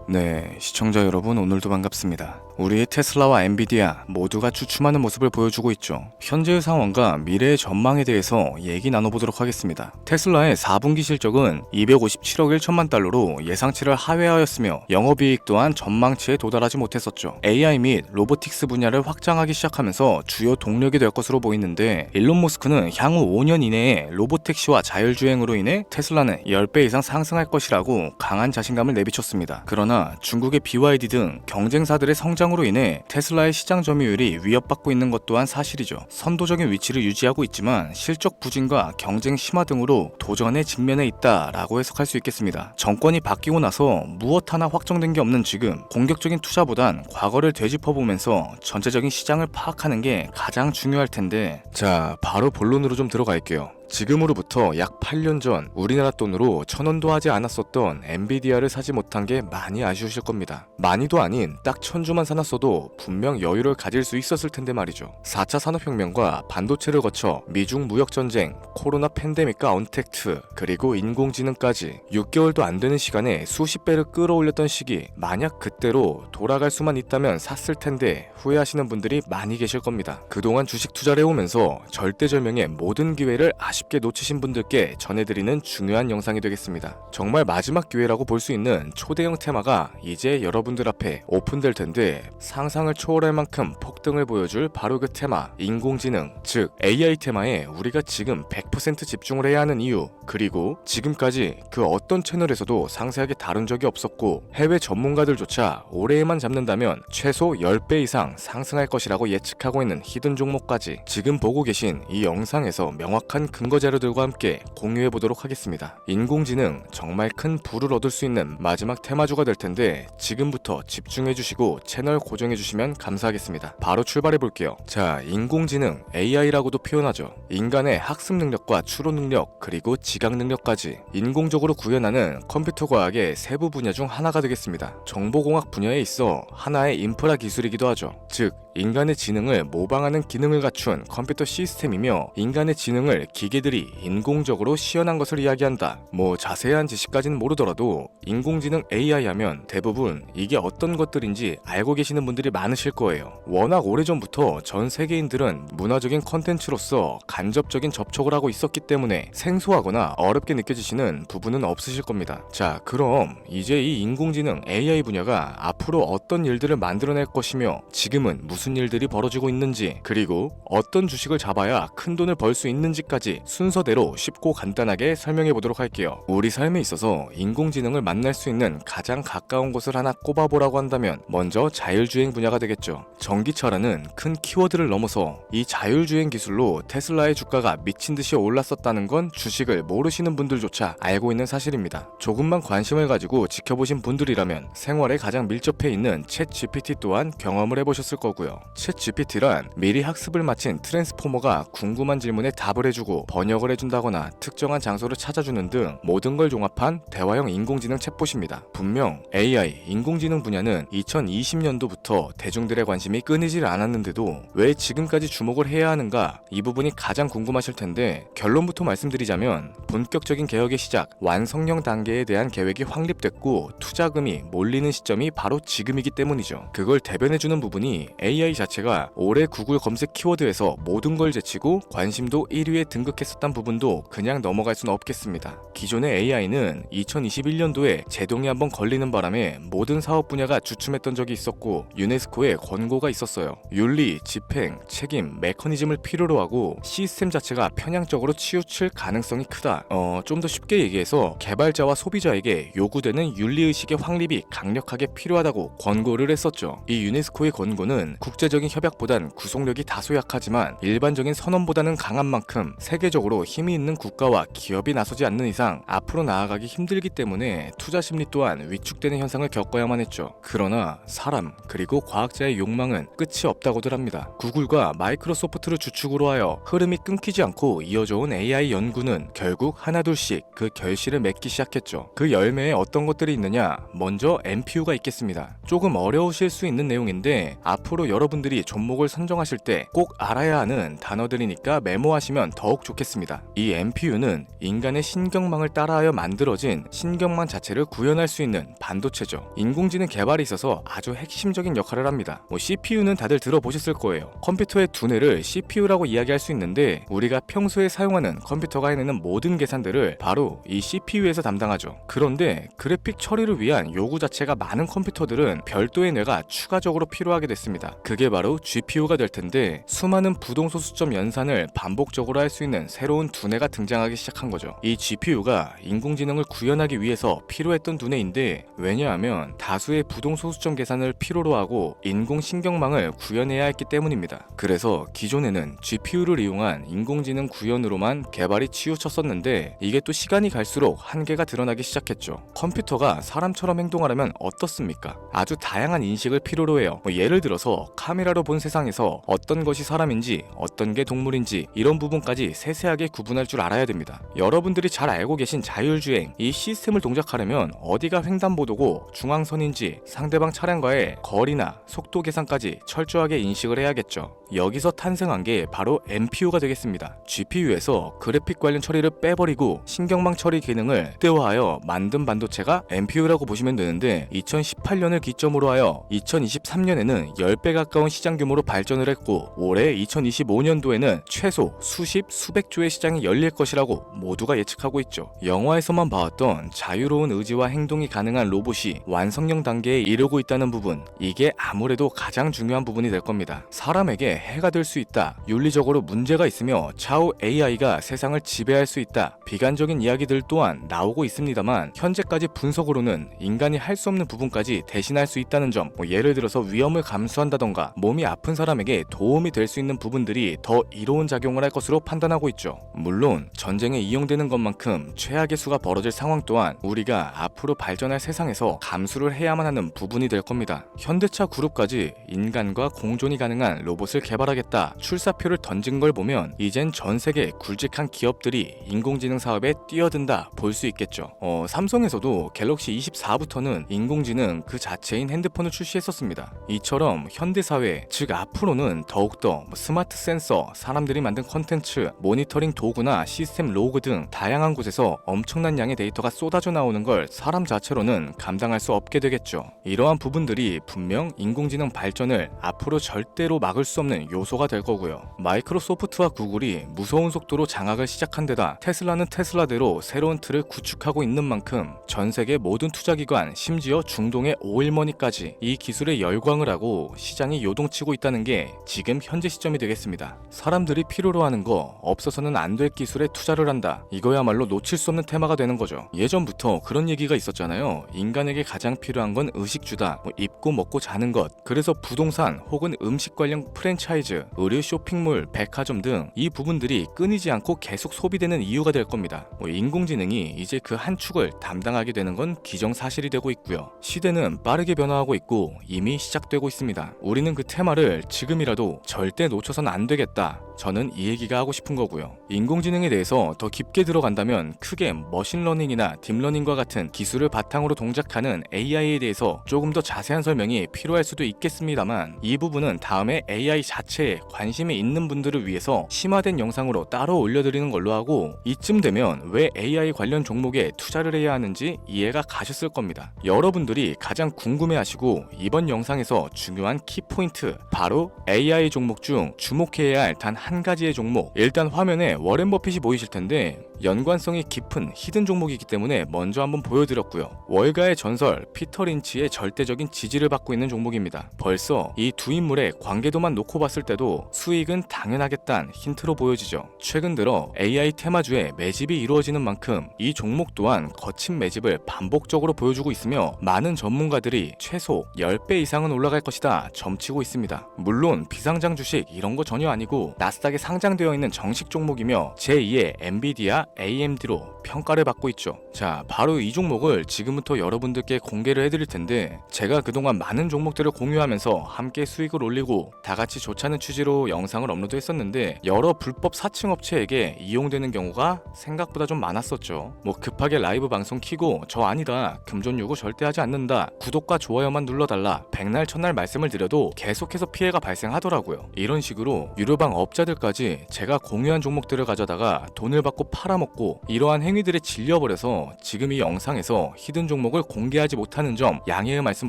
네, 시청자 여러분 오늘도 반갑습니다. 우리의 테슬라와 엔비디아 모두가 주춤하는 모습을 보여주고 있죠. 현재의 상황과 미래의 전망에 대해서 얘기 나눠보도록 하겠습니다. 테슬라의 4분기 실적은 257억 1천만 달러로 예상치를 하회하였으며 영업이익 또한 전망치에 도달하지 못했었죠. AI 및 로보틱스 분야를 확장하기 시작하면서 주요 동력이 될 것으로 보이는데, 일론 머스크는 향후 5년 이내에 로보택시와 자율주행으로 인해 테슬라는 10배 이상 상승할 것이라고 강한 자신감을 내비쳤습니다. 그러나 중국의 BYD 등 경쟁사들의 성장으로 인해 테슬라의 시장 점유율이 위협받고 있는 것 또한 사실이죠. 선도적인 위치를 유지하고 있지만 실적 부진과 경쟁 심화 등으로 도전에 직면해 있다라고 해석할 수 있겠습니다. 정권이 바뀌고 나서 무엇 하나 확정된 게 없는 지금, 공격적인 투자보단 과거를 되짚어보면서 전체적인 시장을 파악하는 게 가장 중요할 텐데, 자, 바로 본론으로 좀 들어갈게요. 지금으로부터 약 8년 전 우리나라 돈으로 1,000원도 하지 않았었던 엔비디아를 사지 못한 게 많이 아쉬우실 겁니다. 많이도 아닌 딱 1,000주만 사놨어도 분명 여유를 가질 수 있었을 텐데 말이죠. 4차 산업혁명과 반도체를 거쳐 미중 무역전쟁, 코로나 팬데믹과 언택트, 그리고 인공지능까지 6개월도 안 되는 시간에 수십 배를 끌어올렸던 시기, 만약 그때로 돌아갈 수만 있다면 샀을 텐데 후회하시는 분들이 많이 계실 겁니다. 그동안 주식 투자를 해오면서 절대절명의 모든 기회를 아쉽게 놓치신 분들께 전해드리는 중요한 영상이 되겠습니다. 정말 마지막 기회라고 볼 수 있는 초대형 테마가 이제 여러분들 앞에 오픈될 텐데, 상상을 초월할 만큼 폭등을 보여줄 바로 그 테마, 인공지능, 즉 AI 테마에 우리가 지금 100% 집중을 해야 하는 이유, 그리고 지금까지 그 어떤 채널에서도 상세하게 다룬 적이 없었고 해외 전문가들조차 올해에만 잡는다면 최소 10배 이상 상승할 것이라고 예측하고 있는 히든 종목까지 지금 보고 계신 이 영상에서 명확한 근거 자료들과 함께 공유해 보도록 하겠습니다. 인공지능, 정말 큰 부를 얻을 수 있는 마지막 테마주가 될 텐데 지금부터 집중해 주시고 채널 고정해 주시면 감사하겠습니다. 바로 출발해 볼게요. 자, 인공지능, AI라고도 표현하죠. 인간의 학습 능력과 추론 능력, 그리고 지각 능력까지 인공적으로 구현하는 컴퓨터 과학의 세부 분야 중 하나가 되겠습니다. 정보공학 분야에 있어 하나의 인프라 기술이기도 하죠. 즉, 인간의 지능을 모방하는 기능을 갖춘 컴퓨터 시스템이며, 인간의 지능을 기계들이 인공적으로 시연한 것을 이야기한다. 뭐 자세한 지식까지는 모르더라도 인공지능 AI 하면 대부분 이게 어떤 것들인지 알고 계시는 분들이 많으실 거예요. 워낙 오래전부터 전 세계인들은 문화적인 컨텐츠로서 간접적인 접촉을 하고 있었기 때문에 생소하거나 어렵게 느껴지시는 부분은 없으실 겁니다. 자, 그럼 이제 이 인공지능 AI 분야가 앞으로 어떤 일들을 만들어낼 것이며 지금은 무슨 일들이 벌어지고 있는지, 그리고 어떤 주식을 잡아야 큰 돈을 벌 수 있는지까지 순서대로 쉽고 간단하게 설명해 보도록 할게요. 우리 삶에 있어서 인공지능을 만날 수 있는 가장 가까운 곳을 하나 꼽아보라고 한다면 먼저 자율주행 분야가 되겠죠. 전기차라는 큰 키워드를 넘어서 이 자율주행 기술로 테슬라의 주가가 미친 듯이 올랐었다는 건 주식을 모르시는 분들조차 알고 있는 사실입니다. 조금만 관심을 가지고 지켜보신 분들이라면 생활에 가장 밀접해 있는 챗 GPT 또한 경험을 해보셨을 거고요. 챗 GPT란 미리 학습을 마친 트랜스포머가 궁금한 질문에 답을 해주고 번역을 해준다거나 특정한 장소를 찾아주는 등 모든 걸 종합한 대화형 인공지능 챗봇입니다. 분명 AI, 인공지능 분야는 2020년도부터 대중들의 관심이 끊이질 않았는데도 왜 지금까지 주목을 해야 하는가, 이 부분이 가장 궁금하실 텐데, 결론부터 말씀드리자면 본격적인 개혁의 시작, 완성형 단계에 대한 계획이 확립됐고 투자금이 몰리는 시점이 바로 지금이기 때문이죠. 그걸 대변해주는 부분이 AI 자체가 올해 구글 검색 키워드에서 모든 걸 제치고 관심도 1위에 등극했었던 부분도 그냥 넘어갈 수는 없겠습니다. 기존의 AI는 2021년도에 제동이 한번 걸리는 바람에 모든 사업 분야가 주춤했던 적이 있었고 유네스코의 권고가 있었어요. 윤리, 집행, 책임, 메커니즘을 필요로 하고 시스템 자체가 편향적으로 치우칠 가능성이 크다. 좀 더 쉽게 얘기해서 개발자와 소비자에게 요구되는 윤리의식의 확립이 강력하게 필요하다고 권고를 했었죠. 이 유네스코의 권고는 국제적인 협약보단 구속력이 다소 약하지만 일반적인 선언보다는 강한 만큼 세계적으로 힘이 있는 국가와 기업이 나서지 않는 이상 앞으로 나아가기 힘들기 때문에 투자 심리 또한 위축되는 현상을 겪어야만 했죠. 그러나 사람, 그리고 과학자의 욕망은 끝이 없다고들 합니다. 구글과 마이크로소프트를 주축으로 하여 흐름이 끊기지 않고 이어져온 AI 연구는 결국 하나둘씩 그 결실을 맺기 시작했죠. 그 열매에 어떤 것들이 있느냐? 먼저 NPU가 있겠습니다. 조금 어려우실 수 있는 내용인데 앞으로 여러분들이 종목을 선정하실 때 꼭 알아야 하는 단어들이니까 메모하시면 더욱 좋겠습니다. 이 NPU는 인간의 신경망을 따라하여 만들어진 신경망 자체를 구현할 수 있는 반도체죠. 인공지능 개발에 있어서 아주 핵심적인 역할을 합니다. CPU는 다들 들어보셨을 거예요. 컴퓨터의 두뇌를 CPU라고 이야기할 수 있는데 우리가 평소에 사용하는 컴퓨터가 해내는 모든 계산들을 바로 이 CPU에서 담당하죠. 그런데 그래픽 처리를 위한 요구 자체가 많은 컴퓨터들은 별도의 뇌가 추가적으로 필요하게 됐습니다. 그게 바로 GPU가 될 텐데 수많은 부동소수점 연산을 반복적으로 할 수 있는 새로운 두뇌가 등장하기 시작한 거죠. 이 GPU가 인공지능을 구현하기 위해서 필요했던 두뇌인데 왜냐하면 다수의 부동소수점 계산을 필요로 하고 인공신경망을 구현해야 했기 때문입니다. 그래서 기존에는 GPU를 이용한 인공지능 구현으로만 개발이 치우쳤었는데 이게 또 시간이 갈수록 한계가 드러나기 시작했죠. 컴퓨터가 사람처럼 행동하려면 어떻습니까? 아주 다양한 인식을 필요로 해요. 예를 들어서 카메라로 본 세상에서 어떤 것이 사람인지 어떤 게 동물인지 이런 부분까지 세세하게 구분할 줄 알아야 됩니다. 여러분들이 잘 알고 계신 자율주행, 이 시스템을 동작하려면 어디가 횡단보도고 중앙선인지 상대방 차량과의 거리나 속도 계산까지 철저하게 인식을 해야겠죠. 여기서 탄생한 게 바로 NPU가 되겠습니다. GPU에서 그래픽 관련 처리를 빼버리고 신경망 처리 기능을 극대화하여 만든 반도체가 NPU라고 보시면 되는데 2018년을 기점으로 하여 2023년에는 10배 가까운 시장 규모로 발전을 했고 올해 2025년도에는 최소 수십, 수백 조의 시장이 열릴 것이라고 모두가 예측하고 있죠. 영화에서만 봐왔던 자유로운 의지와 행동이 가능한 로봇이 완성형 단계에 이르고 있다는 부분, 이게 아무래도 가장 중요한 부분이 될 겁니다. 사람에게 해가 될 수 있다, 윤리적으로 문제가 있으며 차후 AI가 세상을 지배할 수 있다, 비관적인 이야기들 또한 나오고 있습니다만 현재까지 분석으로는 인간이 할 수 없는 부분까지 대신할 수 있다는 점, 예를 들어서 위험을 감수한다던가 몸이 아픈 사람에게 도움이 될 수 있는 부분들이 더 이로운 작용을 할 것으로 판단하고 있죠. 물론 전쟁에 이용되는 것만큼 최악의 수가 벌어질 상황 또한 우리가 앞으로 발전할 세상에서 감수를 해야만 하는 부분이 될 겁니다. 현대차 그룹까지 인간과 공존이 가능한 로봇을 개발하겠다 출사표를 던진 걸 보면 이젠 전 세계 굵직한 기업들이 인공지능 사업에 뛰어든다 볼 수 있겠죠. 삼성에서도 갤럭시 24부터는 인공지능 그 자체인 핸드폰을 출시했었습니다. 이처럼 현대사회, 즉 앞으로는 더욱더 스마트 센서, 사람들이 만든 컨텐츠, 모니터링 도구나 시스템 로그 등 다양한 곳에서 엄청난 양의 데이터가 쏟아져 나오는 걸 사람 자체로는 감당할 수 없게 되겠죠. 이러한 부분들이 분명 인공지능 발전을 앞으로 절대로 막을 수 없는 요소가 될 거고요. 마이크로소프트와 구글이 무서운 속도로 장악을 시작한 데다 테슬라는 테슬라대로 새로운 틀을 구축하고 있는 만큼 전 세계 모든 투자기관, 심지어 중동의 오일머니까지 이 기술에 열광을 하고 시장이 요동치고 있다는 게 지금 현재 시점이 되겠습니다. 사람들이 필요로 하는 거, 없어서는 안 될 기술에 투자를 한다. 이거야말로 놓칠 수 없는 테마가 되는 거죠. 예전부터 그런 얘기가 있었잖아요. 인간에게 가장 필요한 건 의식주다. 입고 먹고 자는 것. 그래서 부동산 혹은 음식 관련 프랜차이즈, 의류 쇼핑몰, 백화점 등 이 부분들이 끊이지 않고 계속 소비되는 이유가 될 겁니다. 인공지능이 이제 그 한 축을 담당하게 되는 건 기정사실이 되고 있고요. 시대는 빠르게 변화하고 있고 이미 시작되고 있습니다. 우리는 그 테마를 지금이라도 절대 놓쳐선 안 되겠다. 저는 이 얘기가 하고 싶은 거고요. 인공지능에 대해서 더 깊게 들어간다면 크게 머신러닝이나 딥러닝과 같은 기술을 바탕으로 동작하는 AI에 대해서 조금 더 자세한 설명이 필요할 수도 있겠습니다만 이 부분은 다음에 AI 자체에 관심이 있는 분들을 위해서 심화된 영상으로 따로 올려드리는 걸로 하고 이쯤 되면 왜 AI 관련 종목에 투자를 해야 하는지 이해가 가셨을 겁니다. 여러분들이 가장 궁금해하시고 이번 영상에서 중요한 키포인트, 바로 AI 종목 중 주목해야 할 단 한 가지의 종목. 일단 화면에 워렌 버핏이 보이실 텐데 연관성이 깊은 히든 종목이기 때문에 먼저 한번 보여드렸고요. 월가의 전설 피터 린치의 절대적인 지지를 받고 있는 종목입니다. 벌써 이 두 인물의 관계도만 놓고 봤을 때도 수익은 당연하겠다는 힌트로 보여지죠. 최근 들어 AI 테마주에 매집이 이루어지는 만큼 이 종목 또한 거친 매집을 반복적으로 보여주고 있으며 많은 전문가들이 최소 10배 이상은 올라갈 것이다 점치고 있습니다. 물론 비상장 주식 이런 거 전혀 아니고 나스닥에 상장되어 있는 정식 종목이며 제2의 엔비디아, AMD로 평가를 받고 있죠. 자, 바로 이 종목을 지금부터 여러분들께 공개를 해드릴 텐데 제가 그동안 많은 종목들을 공유하면서 함께 수익을 올리고 다 같이 좋다는 취지로 영상을 업로드했었는데 여러 불법 사칭 업체에게 이용되는 경우가 생각보다 좀 많았었죠. 뭐 급하게 라이브 방송 키고 저 아니다, 금전 요구 절대 하지 않는다, 구독과 좋아요만 눌러달라, 백날 천날 말씀을 드려도 계속해서 피해가 발생하더라고요. 이런 식으로 유료방 업자들까지 제가 공유한 종목들을 가져다가 돈을 받고 팔아먹고 이러한 행위들에 질려버려서 지금 이 영상에서 히든 종목을 공개하지 못하는 점 양해의 말씀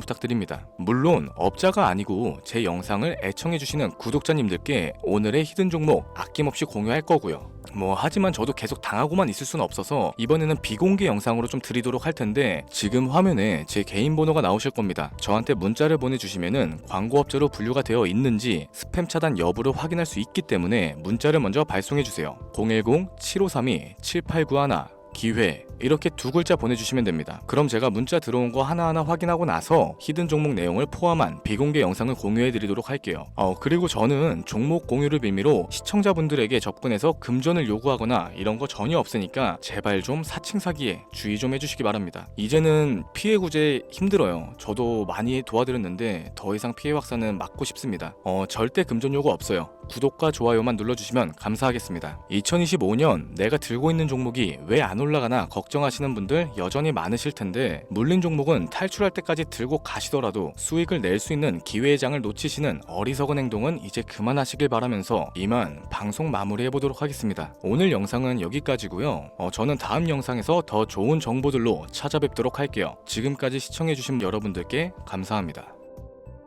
부탁드립니다. 물론 업자가 아니고 제 영상을 애청해주시는 구독자님들께 오늘의 히든 종목 아낌없이 공유할 거고요. 하지만 저도 계속 당하고만 있을 수는 없어서 이번에는 비공개 영상으로 좀 드리도록 할 텐데 지금 화면에 제 개인 번호가 나오실 겁니다. 저한테 문자를 보내주시면은 광고업자로 분류가 되어 있는지 스팸 차단 여부를 확인할 수 있기 때문에 문자를 먼저 발송해주세요. 010-7532-7891 기회 이렇게 두 글자 보내주시면 됩니다. 그럼 제가 문자 들어온 거 하나하나 확인하고 나서 히든 종목 내용을 포함한 비공개 영상을 공유해드리도록 할게요. 그리고 저는 종목 공유를 빌미로 시청자분들에게 접근해서 금전을 요구하거나 이런 거 전혀 없으니까 제발 좀 사칭 사기에 주의 좀 해주시기 바랍니다. 이제는 피해 구제 힘들어요. 저도 많이 도와드렸는데 더 이상 피해 확산은 막고 싶습니다. 절대 금전 요구 없어요. 구독과 좋아요만 눌러주시면 감사하겠습니다. 2025년 내가 들고 있는 종목이 왜 안 올라가나 걱정하시는 분들 여전히 많으실 텐데 물린 종목은 탈출할 때까지 들고 가시더라도 수익을 낼 수 있는 기회의 장을 놓치시는 어리석은 행동은 이제 그만하시길 바라면서 이만 방송 마무리해보도록 하겠습니다. 오늘 영상은 여기까지고요. 저는 다음 영상에서 더 좋은 정보들로 찾아뵙도록 할게요. 지금까지 시청해주신 여러분들께 감사합니다.